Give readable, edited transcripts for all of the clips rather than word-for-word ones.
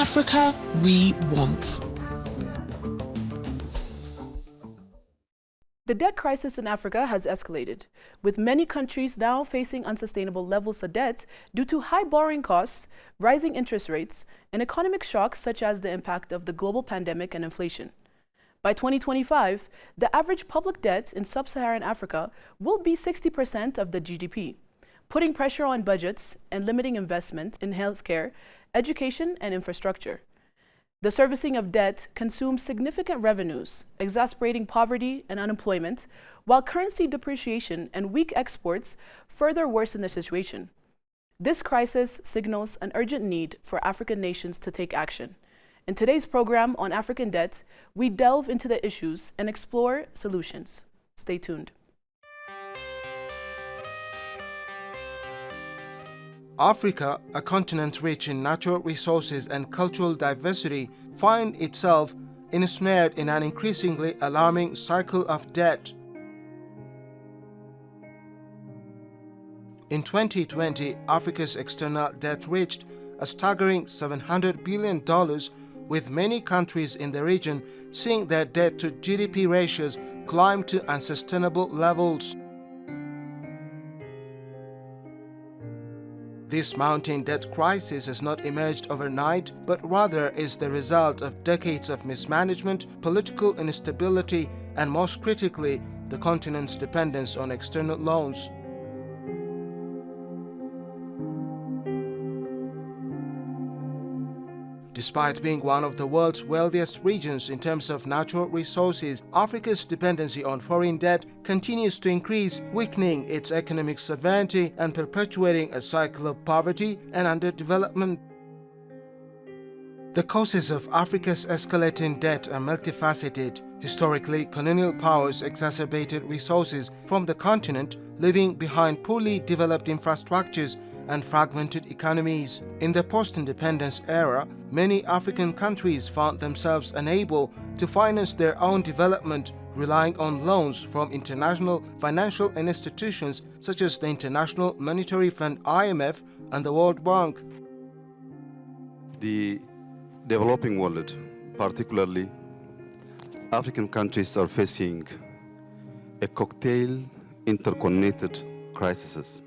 Africa we want. The debt crisis in Africa has escalated, with many countries now facing unsustainable levels of debt due to high borrowing costs, rising interest rates, and economic shocks such as the impact of the global pandemic and inflation. By 2025, the average public debt in sub-Saharan Africa will be 60% of the GDP, putting pressure on budgets and limiting investment in healthcare, education, and infrastructure. The servicing of debt consumes significant revenues, exacerbating poverty and unemployment, while currency depreciation and weak exports further worsen the situation. This crisis signals an urgent need for African nations to take action. In today's program on African debt, we delve into the issues and explore solutions. Stay tuned. Africa, a continent rich in natural resources and cultural diversity, finds itself ensnared in an increasingly alarming cycle of debt. In 2020, Africa's external debt reached a staggering $700 billion, with many countries in the region seeing their debt to GDP ratios climb to unsustainable levels. This mounting debt crisis has not emerged overnight, but rather is the result of decades of mismanagement, political instability, and most critically, the continent's dependence on external loans. Despite being one of the world's wealthiest regions in terms of natural resources, Africa's dependency on foreign debt continues to increase, weakening its economic sovereignty and perpetuating a cycle of poverty and underdevelopment. The causes of Africa's escalating debt are multifaceted. Historically, colonial powers exacerbated resources from the continent, leaving behind poorly developed infrastructures and fragmented economies. In the post-independence era, many African countries found themselves unable to finance their own development, relying on loans from international financial institutions such as the International Monetary Fund (IMF) and the World Bank. The developing world, particularly African countries, are facing a cocktail interconnected crises.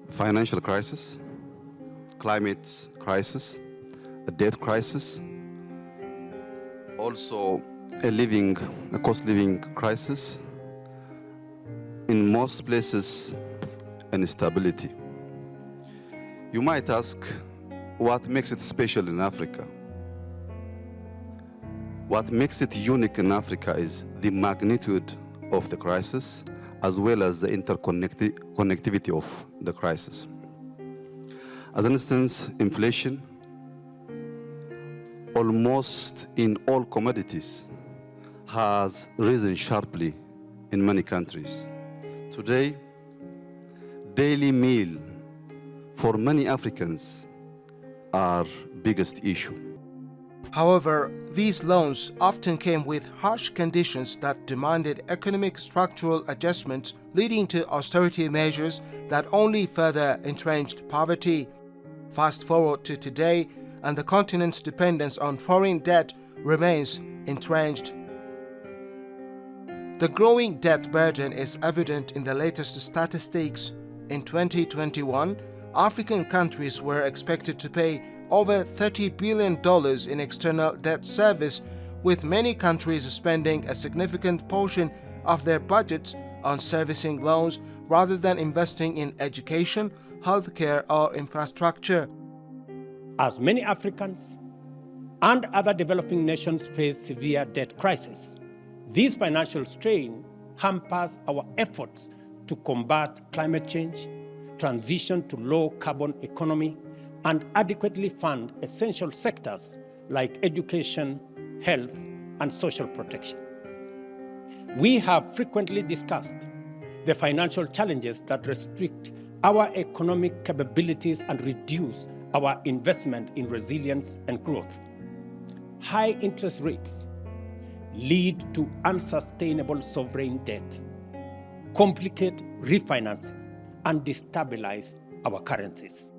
Financial crisis, climate crisis, a debt crisis, also a cost living crisis, in most places instability. You might ask, what makes it special in Africa? What makes it unique in Africa is the magnitude of the crisis, as well as the interconnectivity of the crisis. As an instance, inflation, almost in all commodities, has risen sharply in many countries. Today, daily meal for many Africans are biggest issue. However, these loans often came with harsh conditions that demanded economic structural adjustments, leading to austerity measures that only further entrenched poverty. Fast forward to today, and the continent's dependence on foreign debt remains entrenched. The growing debt burden is evident in the latest statistics. In 2021, African countries were expected to pay over $30 billion in external debt service, with many countries spending a significant portion of their budgets on servicing loans rather than investing in education, healthcare, or infrastructure. As many Africans and other developing nations face severe debt crisis, this financial strain hampers our efforts to combat climate change, transition to low-carbon economy, and adequately fund essential sectors like education, health, and social protection. We have frequently discussed the financial challenges that restrict our economic capabilities and reduce our investment in resilience and growth. High interest rates lead to unsustainable sovereign debt, complicate refinancing, and destabilize our currencies.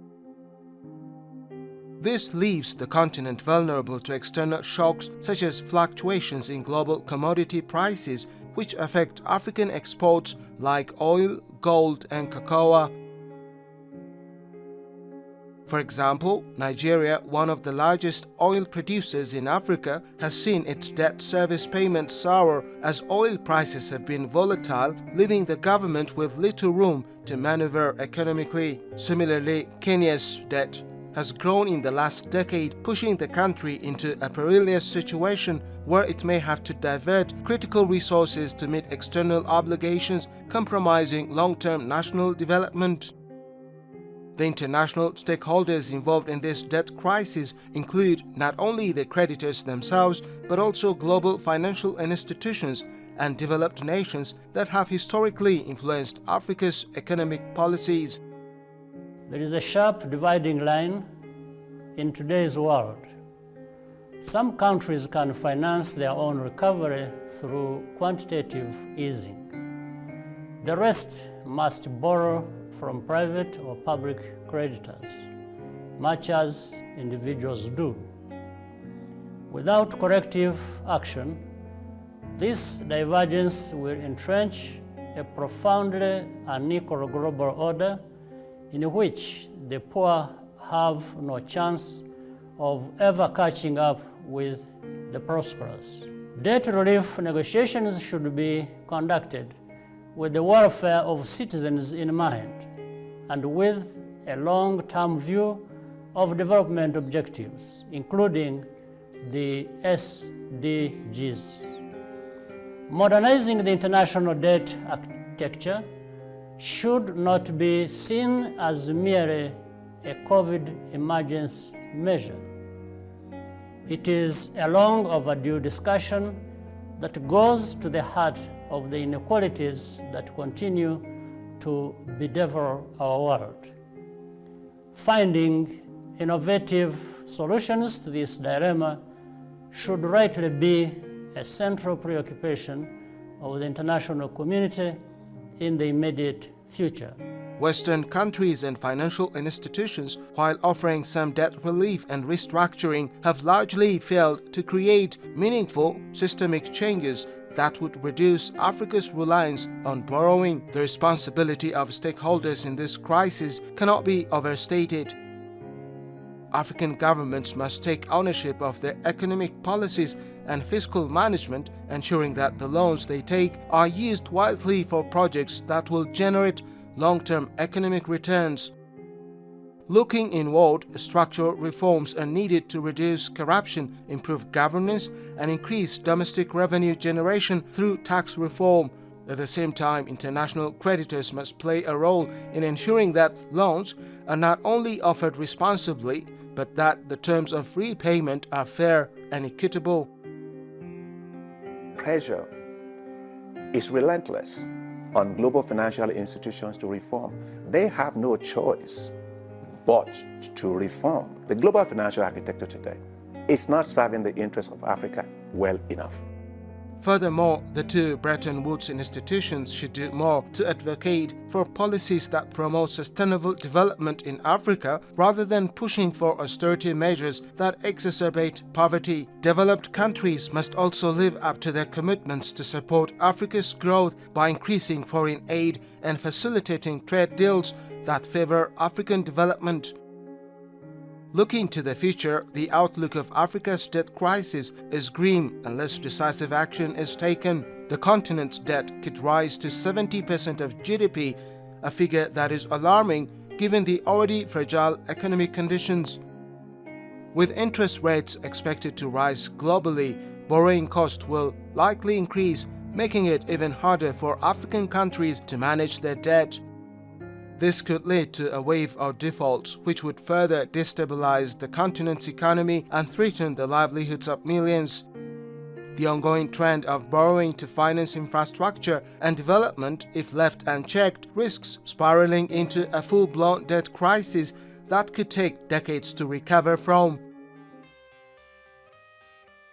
This leaves the continent vulnerable to external shocks such as fluctuations in global commodity prices, which affect African exports like oil, gold, and cocoa. For example, Nigeria, one of the largest oil producers in Africa, has seen its debt service payments soar as oil prices have been volatile, leaving the government with little room to maneuver economically. Similarly, Kenya's debt has grown in the last decade, pushing the country into a perilous situation where it may have to divert critical resources to meet external obligations, compromising long-term national development. The international stakeholders involved in this debt crisis include not only the creditors themselves, but also global financial institutions and developed nations that have historically influenced Africa's economic policies. There is a sharp dividing line in today's world. Some countries can finance their own recovery through quantitative easing. The rest must borrow from private or public creditors, much as individuals do. Without corrective action, this divergence will entrench a profoundly unequal global order in which the poor have no chance of ever catching up with the prosperous. Debt relief negotiations should be conducted with the welfare of citizens in mind and with a long-term view of development objectives, including the SDGs. Modernizing the international debt architecture should not be seen as merely a COVID emergency measure. It is a long overdue discussion that goes to the heart of the inequalities that continue to bedevil our world. Finding innovative solutions to this dilemma should rightly be a central preoccupation of the international community in the immediate future. Western countries and financial institutions, while offering some debt relief and restructuring, have largely failed to create meaningful systemic changes that would reduce Africa's reliance on borrowing. The responsibility of stakeholders in this crisis cannot be overstated. African governments must take ownership of their economic policies and fiscal management, ensuring that the loans they take are used wisely for projects that will generate long-term economic returns. Looking inward, structural reforms are needed to reduce corruption, improve governance, and increase domestic revenue generation through tax reform. At the same time, international creditors must play a role in ensuring that loans are not only offered responsibly, but that the terms of repayment are fair and equitable. Pressure is relentless on global financial institutions to reform. They have no choice but to reform. The global financial architecture today is not serving the interests of Africa well enough. Furthermore, the two Bretton Woods institutions should do more to advocate for policies that promote sustainable development in Africa rather than pushing for austerity measures that exacerbate poverty. Developed countries must also live up to their commitments to support Africa's growth by increasing foreign aid and facilitating trade deals that favor African development. Looking to the future, the outlook of Africa's debt crisis is grim unless decisive action is taken. The continent's debt could rise to 70% of GDP, a figure that is alarming given the already fragile economic conditions. With interest rates expected to rise globally, borrowing costs will likely increase, making it even harder for African countries to manage their debt. This could lead to a wave of defaults, which would further destabilize the continent's economy and threaten the livelihoods of millions. The ongoing trend of borrowing to finance infrastructure and development, if left unchecked, risks spiraling into a full-blown debt crisis that could take decades to recover from.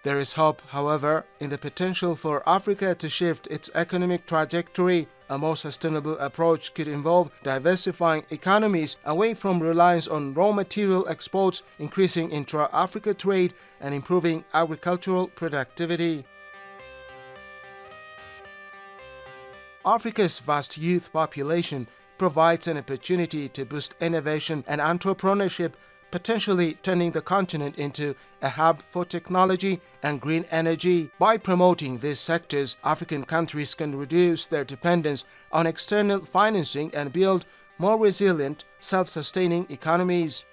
There is hope, however, in the potential for Africa to shift its economic trajectory. A more sustainable approach could involve diversifying economies away from reliance on raw material exports, increasing intra-Africa trade, and improving agricultural productivity. Africa's vast youth population provides an opportunity to boost innovation and entrepreneurship, potentially turning the continent into a hub for technology and green energy. By promoting these sectors, African countries can reduce their dependence on external financing and build more resilient, self-sustaining economies.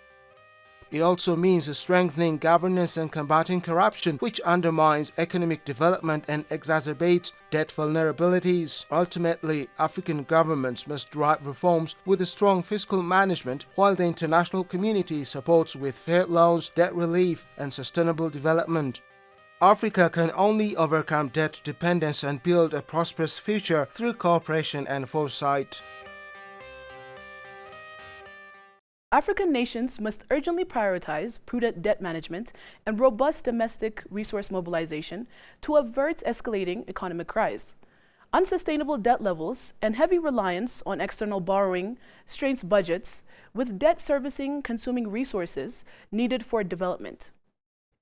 It also means strengthening governance and combating corruption, which undermines economic development and exacerbates debt vulnerabilities. Ultimately, African governments must drive reforms with a strong fiscal management, while the international community supports with fair loans, debt relief, and sustainable development. Africa can only overcome debt dependence and build a prosperous future through cooperation and foresight. African nations must urgently prioritize prudent debt management and robust domestic resource mobilization to avert escalating economic crisis. Unsustainable debt levels and heavy reliance on external borrowing strains budgets, with debt servicing consuming resources needed for development.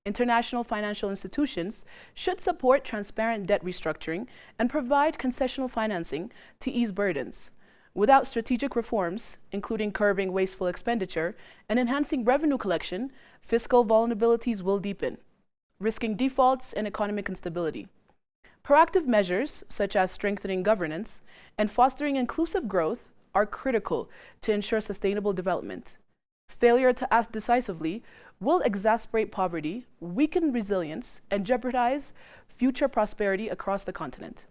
International financial institutions should support transparent debt restructuring and provide concessional financing to ease burdens. Without strategic reforms, including curbing wasteful expenditure and enhancing revenue collection, fiscal vulnerabilities will deepen, risking defaults and economic instability. Proactive measures, such as strengthening governance and fostering inclusive growth, are critical to ensure sustainable development. Failure to act decisively will exacerbate poverty, weaken resilience, and jeopardize future prosperity across the continent.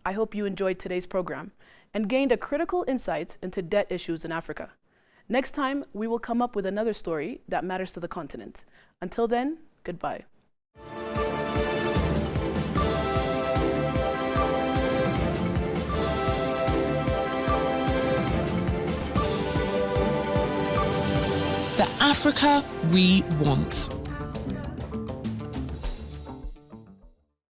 I hope you enjoyed today's program and gained a critical insight into debt issues in Africa. Next time, we will come up with another story that matters to the continent. Until then, goodbye. The Africa we want.